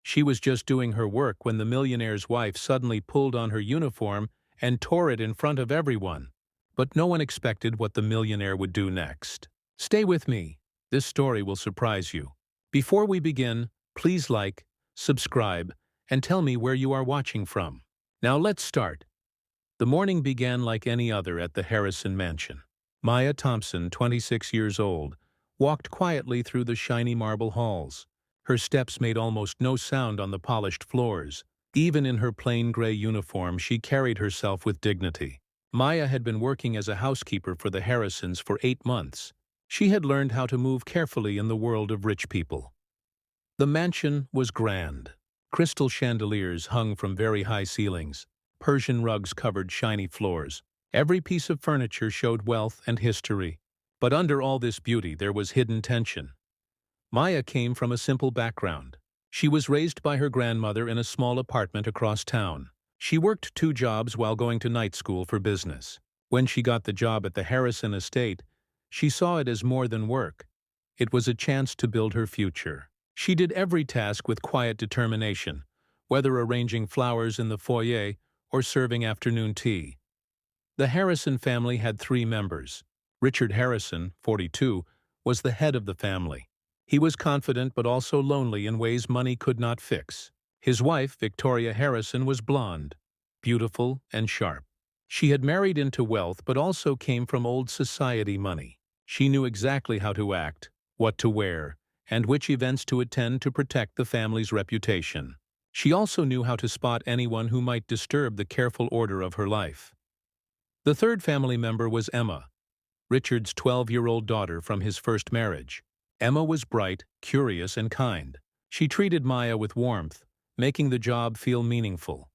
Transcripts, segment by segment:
She was just doing her work when the millionaire's wife suddenly pulled on her uniform and tore it in front of everyone. But no one expected what the millionaire would do next. Stay with me. This story will surprise you. Before we begin, please like, subscribe, and tell me where you are watching from. Now let's start. The morning began like any other at the Harrison mansion. Maya Thompson, 26 years old, walked quietly through the shiny marble halls. Her steps made almost no sound on the polished floors. Even in her plain gray uniform, she carried herself with dignity. Maya had been working as a housekeeper for the Harrisons for 8 months. She had learned how to move carefully in the world of rich people. The mansion was grand. Crystal chandeliers hung from very high ceilings. Persian rugs covered shiny floors. Every piece of furniture showed wealth and history. But under all this beauty there was hidden tension. Maya came from a simple background. She was raised by her grandmother in a small apartment across town. She worked 2 jobs while going to night school for business. When she got the job at the Harrison estate, she saw it as more than work. It was a chance to build her future. She did every task with quiet determination, whether arranging flowers in the foyer or serving afternoon tea. The Harrison family had 3 members. Richard Harrison, 42, was the head of the family. He was confident but also lonely in ways money could not fix. His wife, Victoria Harrison, was blonde, beautiful, and sharp. She had married into wealth but also came from old society money. She knew exactly how to act, what to wear, and which events to attend to protect the family's reputation. She also knew how to spot anyone who might disturb the careful order of her life. The 3rd family member was Emma, Richard's 12-year-old daughter from his first marriage. Emma was bright, curious, and kind. She treated Maya with warmth, making the job feel meaningful.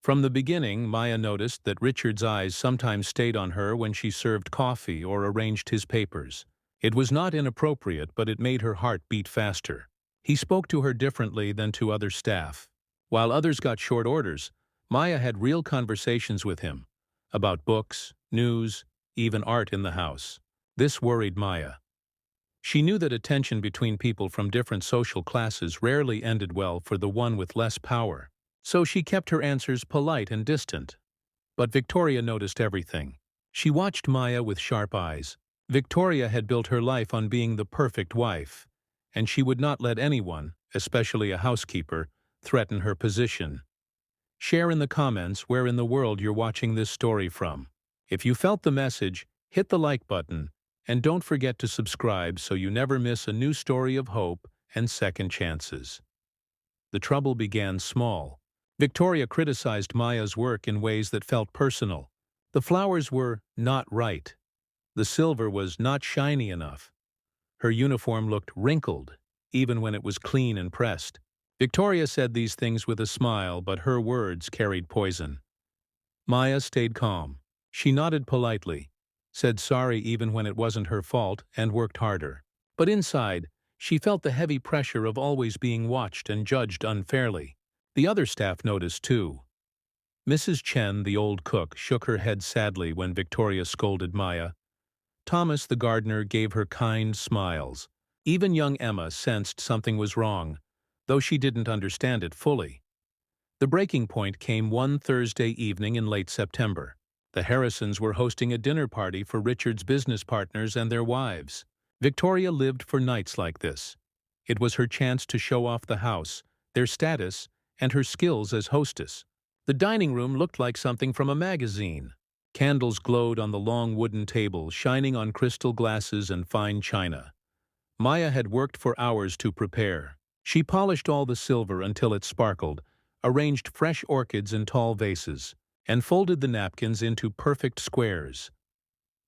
From the beginning, Maya noticed that Richard's eyes sometimes stayed on her when she served coffee or arranged his papers. It was not inappropriate, but it made her heart beat faster. He spoke to her differently than to other staff. While others got short orders, Maya had real conversations with him about books, news, even art in the house. This worried Maya. She knew that attention between people from different social classes rarely ended well for the one with less power, so she kept her answers polite and distant. But Victoria noticed everything. She watched Maya with sharp eyes. Victoria had built her life on being the perfect wife, and she would not let anyone, especially a housekeeper, threaten her position. Share in the comments where in the world you're watching this story from. If you felt the message, hit the like button, and don't forget to subscribe so you never miss a new story of hope and second chances. The trouble began small. Victoria criticized Maya's work in ways that felt personal. The flowers were not right. The silver was not shiny enough. Her uniform looked wrinkled, even when it was clean and pressed. Victoria said these things with a smile, but her words carried poison. Maya stayed calm. She nodded politely, said sorry even when it wasn't her fault, and worked harder. But inside, she felt the heavy pressure of always being watched and judged unfairly. The other staff noticed too. Mrs. Chen, the old cook, shook her head sadly when Victoria scolded Maya. Thomas, the gardener, gave her kind smiles. Even young Emma sensed something was wrong, though she didn't understand it fully. The breaking point came one Thursday evening in late September. The Harrisons were hosting a dinner party for Richard's business partners and their wives. Victoria lived for nights like this. It was her chance to show off the house, their status, and her skills as hostess. The dining room looked like something from a magazine. Candles glowed on the long wooden table, shining on crystal glasses and fine china. Maya had worked for hours to prepare. She polished all the silver until it sparkled, arranged fresh orchids in tall vases, and folded the napkins into perfect squares.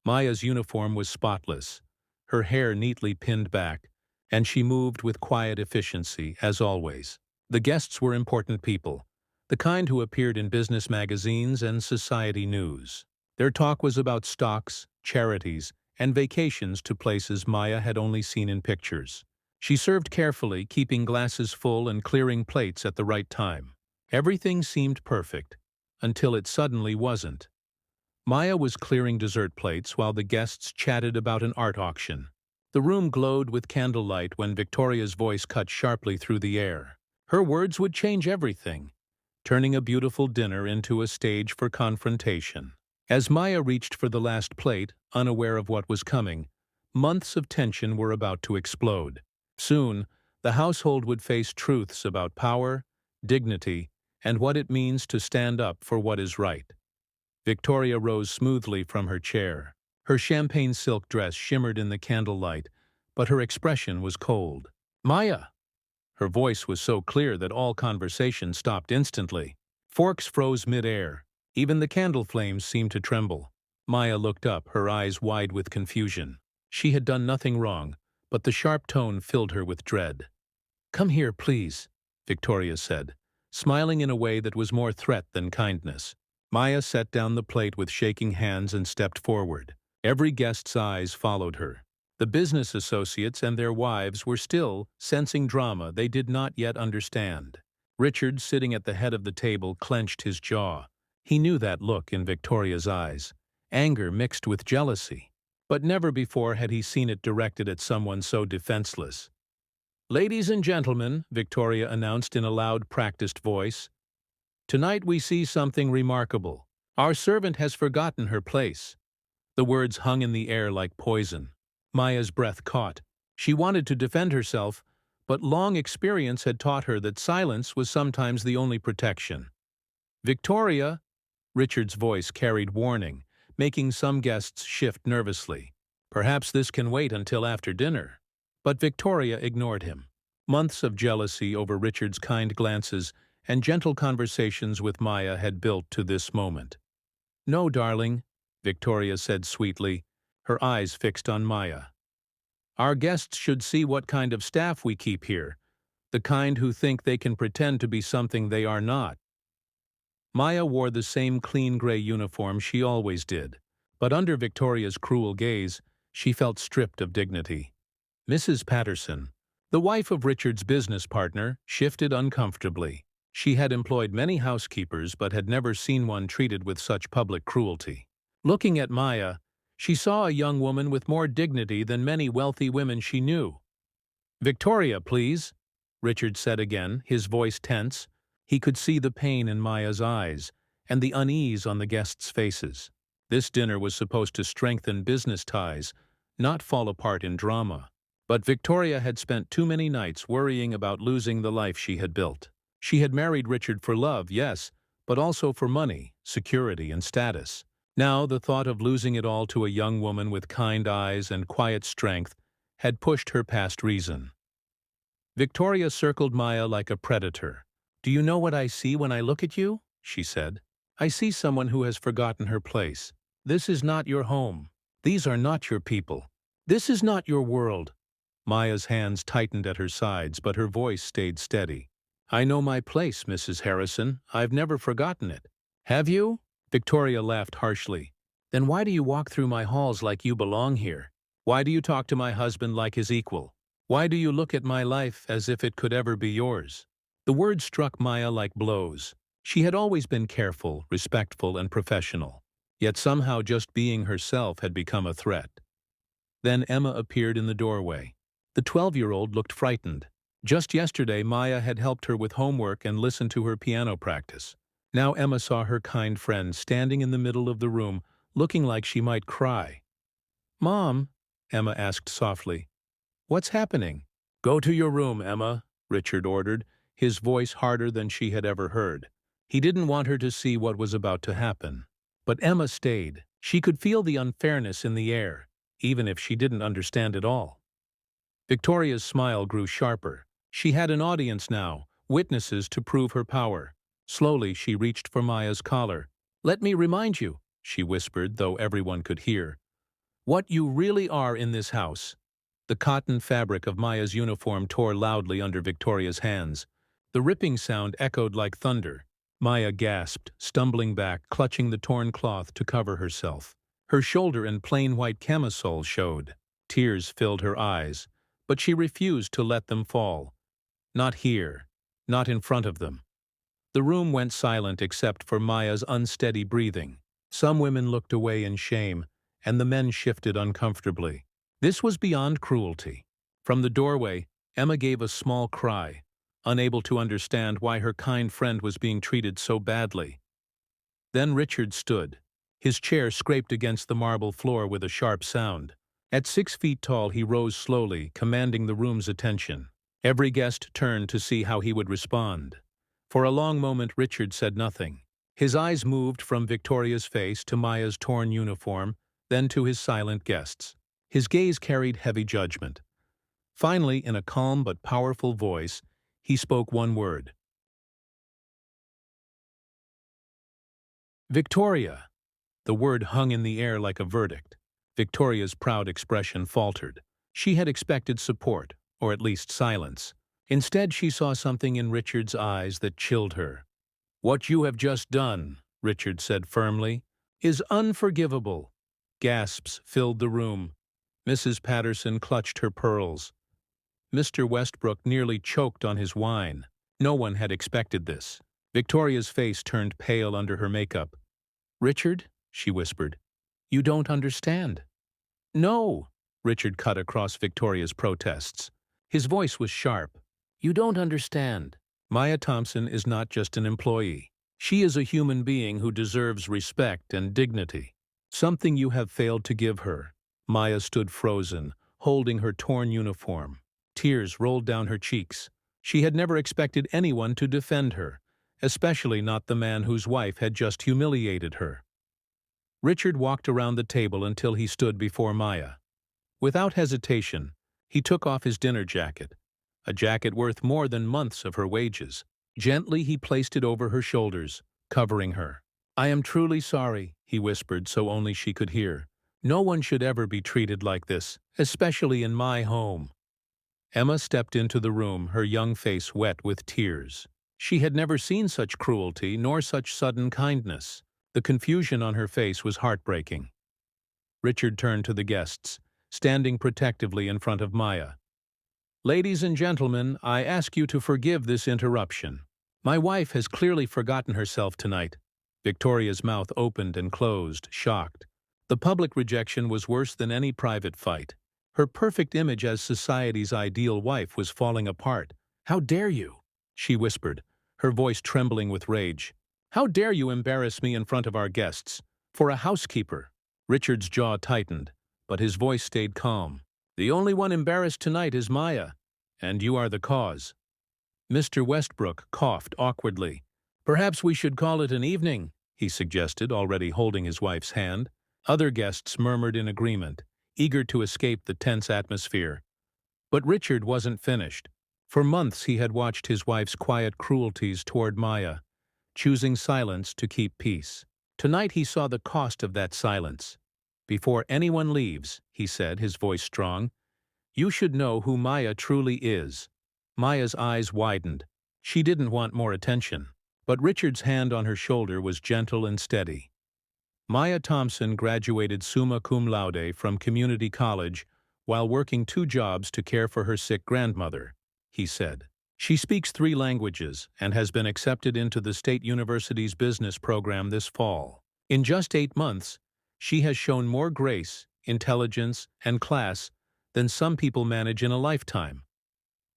Maya's uniform was spotless, her hair neatly pinned back, and she moved with quiet efficiency, as always. The guests were important people, the kind who appeared in business magazines and society news. Their talk was about stocks, charities, and vacations to places Maya had only seen in pictures. She served carefully, keeping glasses full and clearing plates at the right time. Everything seemed perfect, until it suddenly wasn't. Maya was clearing dessert plates while the guests chatted about an art auction. The room glowed with candlelight when Victoria's voice cut sharply through the air. Her words would change everything, turning a beautiful dinner into a stage for confrontation. As Maya reached for the last plate, unaware of what was coming, months of tension were about to explode. Soon, the household would face truths about power, dignity, and what it means to stand up for what is right. Victoria rose smoothly from her chair. Her champagne silk dress shimmered in the candlelight, but her expression was cold. "Maya!" Her voice was so clear that all conversation stopped instantly. Forks froze mid-air. Even the candle flames seemed to tremble. Maya looked up, her eyes wide with confusion. She had done nothing wrong, but the sharp tone filled her with dread. "Come here, please," Victoria said, smiling in a way that was more threat than kindness. Maya set down the plate with shaking hands and stepped forward. Every guest's eyes followed her. The business associates and their wives were still sensing drama they did not yet understand. Richard, sitting at the head of the table, clenched his jaw. He knew that look in Victoria's eyes, anger mixed with jealousy. But never before had he seen it directed at someone so defenseless. "Ladies and gentlemen," Victoria announced in a loud, practiced voice, "tonight we see something remarkable. Our servant has forgotten her place." The words hung in the air like poison. Maya's breath caught. She wanted to defend herself, but long experience had taught her that silence was sometimes the only protection. "Victoria!" Richard's voice carried warning, making some guests shift nervously. "Perhaps this can wait until after dinner." But Victoria ignored him. Months of jealousy over Richard's kind glances and gentle conversations with Maya had built to this moment. "No, darling," Victoria said sweetly, her eyes fixed on Maya. "Our guests should see what kind of staff we keep here, the kind who think they can pretend to be something they are not." Maya wore the same clean gray uniform she always did, but under Victoria's cruel gaze, she felt stripped of dignity. Mrs. Patterson, the wife of Richard's business partner, shifted uncomfortably. She had employed many housekeepers but had never seen one treated with such public cruelty. Looking at Maya, she saw a young woman with more dignity than many wealthy women she knew. "Victoria, please," Richard said again, his voice tense. He could see the pain in Maya's eyes and the unease on the guests' faces. This dinner was supposed to strengthen business ties, not fall apart in drama. But Victoria had spent too many nights worrying about losing the life she had built. She had married Richard for love, yes, but also for money, security, and status. Now the thought of losing it all to a young woman with kind eyes and quiet strength had pushed her past reason. Victoria circled Maya like a predator. "Do you know what I see when I look at you?" she said. "I see someone who has forgotten her place. This is not your home. These are not your people. This is not your world." Maya's hands tightened at her sides, but her voice stayed steady. "I know my place, Mrs. Harrison. I've never forgotten it." "Have you?" Victoria laughed harshly. "Then why do you walk through my halls like you belong here? Why do you talk to my husband like his equal? Why do you look at my life as if it could ever be yours?" The words struck Maya like blows. She had always been careful, respectful, and professional. Yet somehow just being herself had become a threat. Then Emma appeared in the doorway. The 12-year-old looked frightened. Just yesterday, Maya had helped her with homework and listened to her piano practice. Now Emma saw her kind friend standing in the middle of the room, looking like she might cry. "Mom," Emma asked softly, "what's happening?" "Go to your room, Emma," Richard ordered, his voice harder than she had ever heard. He didn't want her to see what was about to happen. But Emma stayed. She could feel the unfairness in the air, even if she didn't understand it all. Victoria's smile grew sharper. She had an audience now, witnesses to prove her power. Slowly, she reached for Maya's collar. "Let me remind you," she whispered, though everyone could hear, "what you really are in this house." The cotton fabric of Maya's uniform tore loudly under Victoria's hands. The ripping sound echoed like thunder. Maya gasped, stumbling back, clutching the torn cloth to cover herself. Her shoulder and plain white camisole showed. Tears filled her eyes, but she refused to let them fall. Not here, not in front of them. The room went silent except for Maya's unsteady breathing. Some women looked away in shame, and the men shifted uncomfortably. This was beyond cruelty. From the doorway, Emma gave a small cry. unable to understand why her kind friend was being treated so badly. Then Richard stood. His chair scraped against the marble floor with a sharp sound. At 6 feet tall, he rose slowly, commanding the room's attention. Every guest turned to see how he would respond. For a long moment, Richard said nothing. His eyes moved from Victoria's face to Maya's torn uniform, then to his silent guests. His gaze carried heavy judgment. Finally, in a calm but powerful voice, he spoke one word. Victoria. The word hung in the air like a verdict. Victoria's proud expression faltered. She had expected support, or at least silence. Instead, she saw something in Richard's eyes that chilled her. "What you have just done," Richard said firmly, "is unforgivable." Gasps filled the room. Mrs. Patterson clutched her pearls. Mr. Westbrook nearly choked on his wine. No one had expected this. Victoria's face turned pale under her makeup. "Richard," she whispered, "you don't understand." "No," Richard cut across Victoria's protests. His voice was sharp. "You don't understand. Maya Thompson is not just an employee. She is a human being who deserves respect and dignity. Something you have failed to give her." Maya stood frozen, holding her torn uniform. Tears rolled down her cheeks. She had never expected anyone to defend her, especially not the man whose wife had just humiliated her. Richard walked around the table until he stood before Maya. Without hesitation, he took off his dinner jacket, a jacket worth more than months of her wages. Gently, he placed it over her shoulders, covering her. "I am truly sorry," he whispered so only she could hear. "No one should ever be treated like this, especially in my home." Emma stepped into the room, her young face wet with tears. She had never seen such cruelty nor such sudden kindness. The confusion on her face was heartbreaking. Richard turned to the guests, standing protectively in front of Maya. "Ladies and gentlemen, I ask you to forgive this interruption. My wife has clearly forgotten herself tonight." Victoria's mouth opened and closed, shocked. The public rejection was worse than any private fight. Her perfect image as society's ideal wife was falling apart. "How dare you?" she whispered, her voice trembling with rage. "How dare you embarrass me in front of our guests? For a housekeeper." Richard's jaw tightened, but his voice stayed calm. "The only one embarrassed tonight is Maya, and you are the cause." Mr. Westbrook coughed awkwardly. "Perhaps we should call it an evening," he suggested, already holding his wife's hand. Other guests murmured in agreement, eager to escape the tense atmosphere. But Richard wasn't finished. For months he had watched his wife's quiet cruelties toward Maya, choosing silence to keep peace. Tonight he saw the cost of that silence. "Before anyone leaves," he said, his voice strong, "you should know who Maya truly is." Maya's eyes widened. She didn't want more attention. But Richard's hand on her shoulder was gentle and steady. Maya Thompson graduated summa cum laude from community college while working 2 jobs to care for her sick grandmother, he said. She speaks 3 languages and has been accepted into the State University's business program this fall. In just 8 months, she has shown more grace, intelligence, and class than some people manage in a lifetime.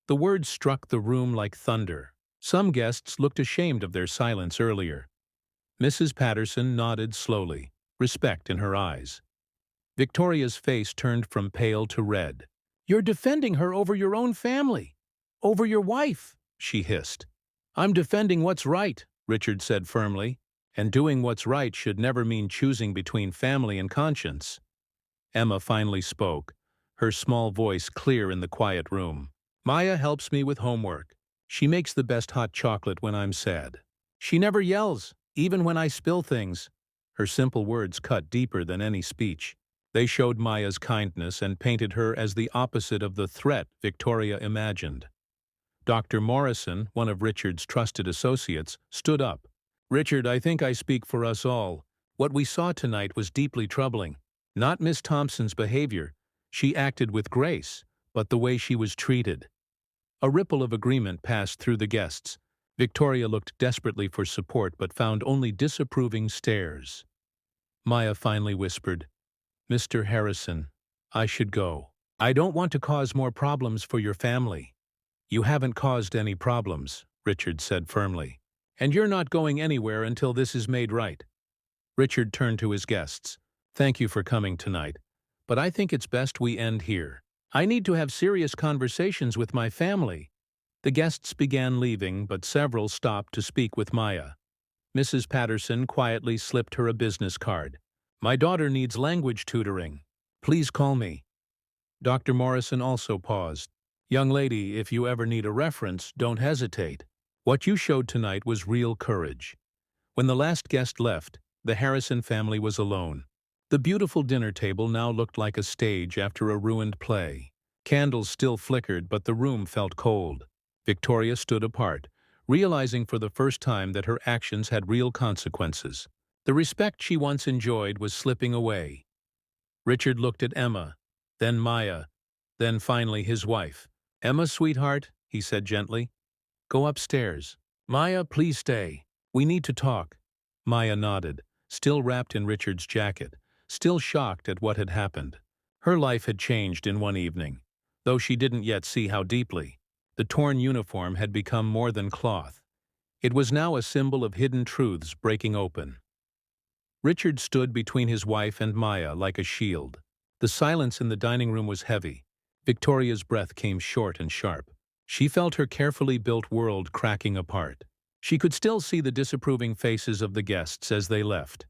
The words struck the room like thunder. Some guests looked ashamed of their silence earlier. Mrs. Patterson nodded slowly, respect in her eyes. Victoria's face turned from pale to red. "You're defending her over your own family, over your wife," she hissed. "I'm defending what's right," Richard said firmly, "and doing what's right should never mean choosing between family and conscience." Emma finally spoke, her small voice clear in the quiet room. "Maya helps me with homework. She makes the best hot chocolate when I'm sad. She never yells, even when I spill things." Her simple words cut deeper than any speech. They showed Maya's kindness and painted her as the opposite of the threat Victoria imagined. Dr. Morrison, one of Richard's trusted associates, stood up. "Richard, I think I speak for us all. What we saw tonight was deeply troubling. Not Miss Thompson's behavior. She acted with grace, but the way she was treated." A ripple of agreement passed through the guests. Victoria looked desperately for support but found only disapproving stares. Maya finally whispered, "Mr. Harrison, I should go. I don't want to cause more problems for your family." You haven't caused any problems, Richard said firmly. And you're not going anywhere until this is made right. Richard turned to his guests. Thank you for coming tonight, but I think it's best we end here. I need to have serious conversations with my family. The guests began leaving, but several stopped to speak with Maya. Mrs. Patterson quietly slipped her a business card. My daughter needs language tutoring. Please call me. Dr. Morrison also paused. Young lady, if you ever need a reference, don't hesitate. What you showed tonight was real courage. When the last guest left, the Harrison family was alone. The beautiful dinner table now looked like a stage after a ruined play. Candles still flickered, but the room felt cold. Victoria stood apart, realizing for the first time that her actions had real consequences. The respect she once enjoyed was slipping away. Richard looked at Emma, then Maya, then finally his wife. Emma, sweetheart, he said gently, go upstairs. Maya, please stay. We need to talk. Maya nodded, still wrapped in Richard's jacket, still shocked at what had happened. Her life had changed in one evening, though she didn't yet see how deeply. The torn uniform had become more than cloth. It was now a symbol of hidden truths breaking open. Richard stood between his wife and Maya like a shield. The silence in the dining room was heavy. Victoria's breath came short and sharp. She felt her carefully built world cracking apart. She could still see the disapproving faces of the guests as they left.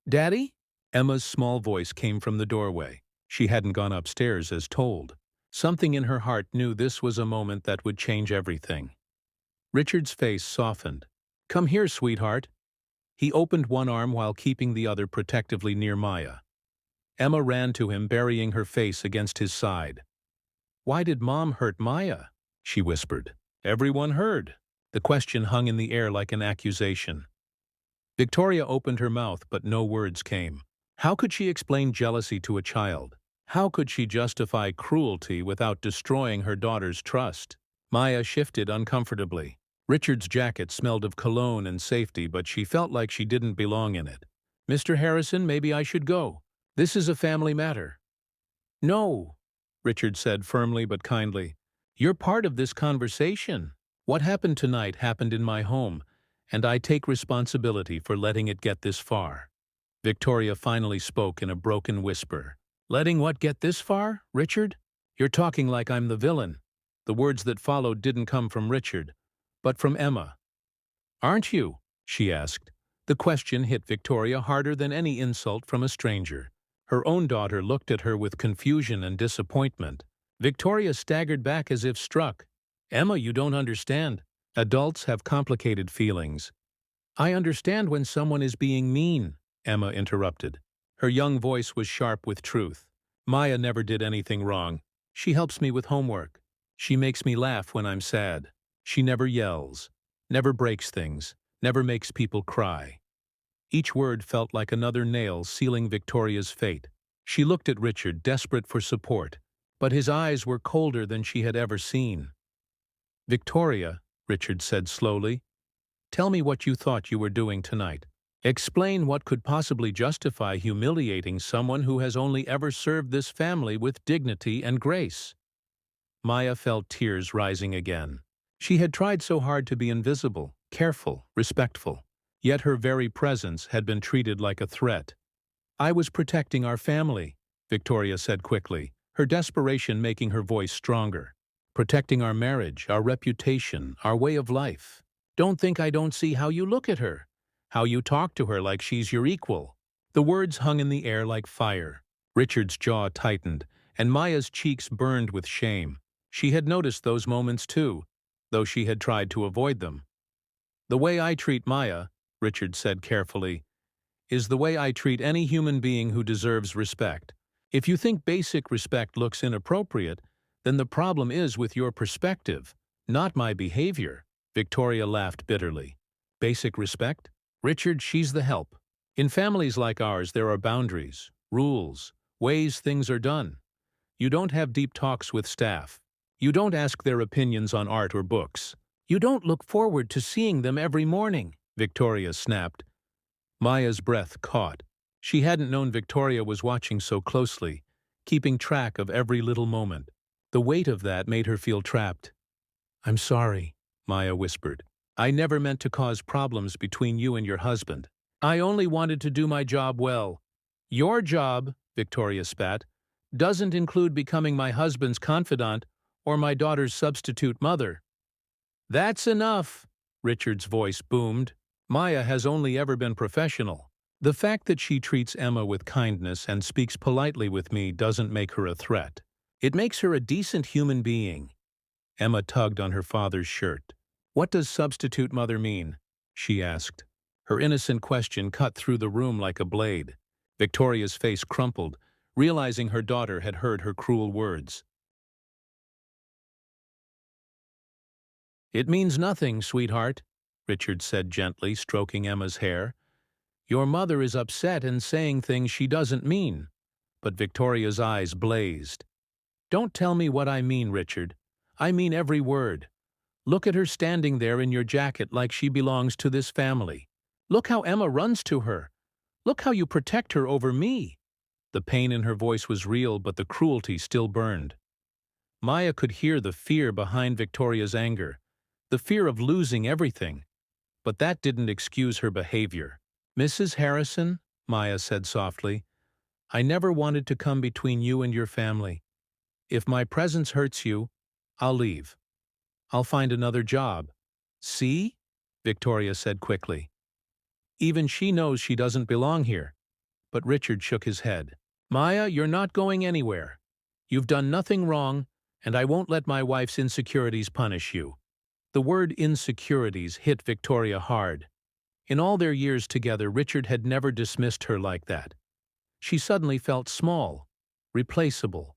Daddy? Emma's small voice came from the doorway. She hadn't gone upstairs as told. Something in her heart knew this was a moment that would change everything. Richard's face softened. Come here, sweetheart. He opened one arm while keeping the other protectively near Maya. Emma ran to him, burying her face against his side. Why did Mom hurt Maya? She whispered. Everyone heard. The question hung in the air like an accusation. Victoria opened her mouth, but no words came. How could she explain jealousy to a child? How could she justify cruelty without destroying her daughter's trust? Maya shifted uncomfortably. Richard's jacket smelled of cologne and safety, but she felt like she didn't belong in it. Mr. Harrison, maybe I should go. This is a family matter. No, Richard said firmly but kindly. You're part of this conversation. What happened tonight happened in my home, and I take responsibility for letting it get this far. Victoria finally spoke in a broken whisper. Letting what get this far, Richard? You're talking like I'm the villain. The words that followed didn't come from Richard, but from Emma. Aren't you? She asked. The question hit Victoria harder than any insult from a stranger. Her own daughter looked at her with confusion and disappointment. Victoria staggered back as if struck. Emma, you don't understand. Adults have complicated feelings. I understand when someone is being mean, Emma interrupted. Her young voice was sharp with truth. Maya never did anything wrong. She helps me with homework. She makes me laugh when I'm sad. She never yells, never breaks things, never makes people cry. Each word felt like another nail sealing Victoria's fate. She looked at Richard, desperate for support, but his eyes were colder than she had ever seen. Victoria, Richard said slowly, tell me what you thought you were doing tonight. Explain what could possibly justify humiliating someone who has only ever served this family with dignity and grace. Maya felt tears rising again. She had tried so hard to be invisible, careful, respectful, yet her very presence had been treated like a threat. I was protecting our family, Victoria said quickly, her desperation making her voice stronger. Protecting our marriage, our reputation, our way of life. Don't think I don't see how you look at her, how you talk to her like she's your equal. The words hung in the air like fire. Richard's jaw tightened, and Maya's cheeks burned with shame. She had noticed those moments too, though she had tried to avoid them. The way I treat Maya, Richard said carefully, is the way I treat any human being who deserves respect. If you think basic respect looks inappropriate, then the problem is with your perspective, not my behavior. Victoria laughed bitterly. Basic respect? Richard, she's the help. In families like ours, there are boundaries, rules, ways things are done. You don't have deep talks with staff. You don't ask their opinions on art or books. You don't look forward to seeing them every morning, Victoria snapped. Maya's breath caught. She hadn't known Victoria was watching so closely, keeping track of every little moment. The weight of that made her feel trapped. I'm sorry, Maya whispered. I never meant to cause problems between you and your husband. I only wanted to do my job well. Your job, Victoria spat, doesn't include becoming my husband's confidant or my daughter's substitute mother. That's enough, Richard's voice boomed. Maya has only ever been professional. The fact that she treats Emma with kindness and speaks politely with me doesn't make her a threat. It makes her a decent human being. Emma tugged on her father's shirt. What does substitute mother mean? She asked. Her innocent question cut through the room like a blade. Victoria's face crumpled, realizing her daughter had heard her cruel words. It means nothing, sweetheart, Richard said gently, stroking Emma's hair. Your mother is upset and saying things she doesn't mean. But Victoria's eyes blazed. Don't tell me what I mean, Richard. I mean every word. Look at her standing there in your jacket like she belongs to this family. Look how Emma runs to her. Look how you protect her over me. The pain in her voice was real, but the cruelty still burned. Maya could hear the fear behind Victoria's anger, the fear of losing everything. But that didn't excuse her behavior. Mrs. Harrison, Maya said softly, I never wanted to come between you and your family. If my presence hurts you, I'll leave. I'll find another job. See? Victoria said quickly. Even she knows she doesn't belong here. But Richard shook his head. Maya, you're not going anywhere. You've done nothing wrong, and I won't let my wife's insecurities punish you. The word insecurities hit Victoria hard. In all their years together, Richard had never dismissed her like that. She suddenly felt small, replaceable,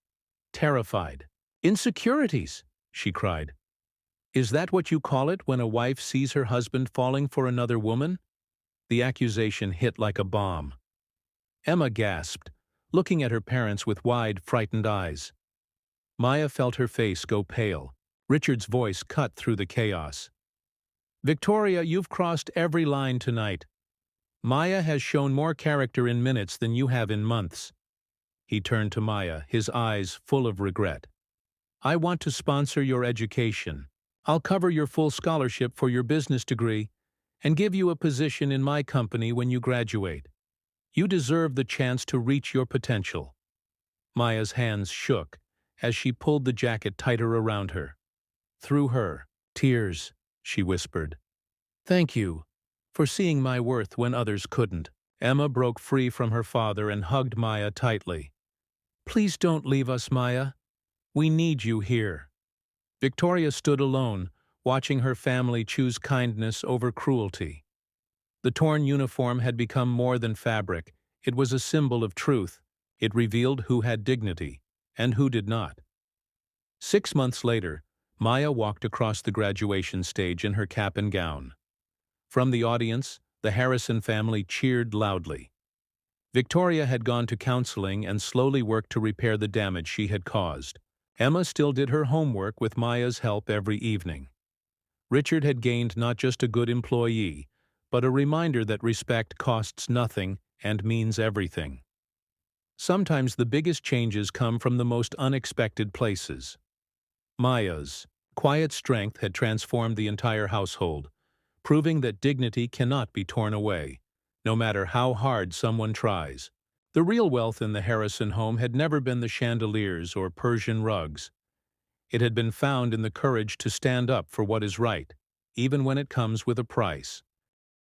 terrified. Insecurities, she cried. Is that what you call it when a wife sees her husband falling for another woman? The accusation hit like a bomb. Emma gasped, looking at her parents with wide, frightened eyes. Maya felt her face go pale. Richard's voice cut through the chaos. Victoria, you've crossed every line tonight. Maya has shown more character in minutes than you have in months. He turned to Maya, his eyes full of regret. I want to sponsor your education. I'll cover your full scholarship for your business degree and give you a position in my company when you graduate. You deserve the chance to reach your potential. Maya's hands shook as she pulled the jacket tighter around her. Through her tears, she whispered, Thank you for seeing my worth when others couldn't. Emma broke free from her father and hugged Maya tightly. Please don't leave us, Maya. We need you here. Victoria stood alone, watching her family choose kindness over cruelty. The torn uniform had become more than fabric. It was a symbol of truth. It revealed who had dignity and who did not. 6 months later, Maya walked across the graduation stage in her cap and gown. From the audience, the Harrison family cheered loudly. Victoria had gone to counseling and slowly worked to repair the damage she had caused. Emma still did her homework with Maya's help every evening. Richard had gained not just a good employee, but a reminder that respect costs nothing and means everything. Sometimes the biggest changes come from the most unexpected places. Maya's quiet strength had transformed the entire household, proving that dignity cannot be torn away, no matter how hard someone tries. The real wealth in the Harrison home had never been the chandeliers or Persian rugs. It had been found in the courage to stand up for what is right, even when it comes with a price.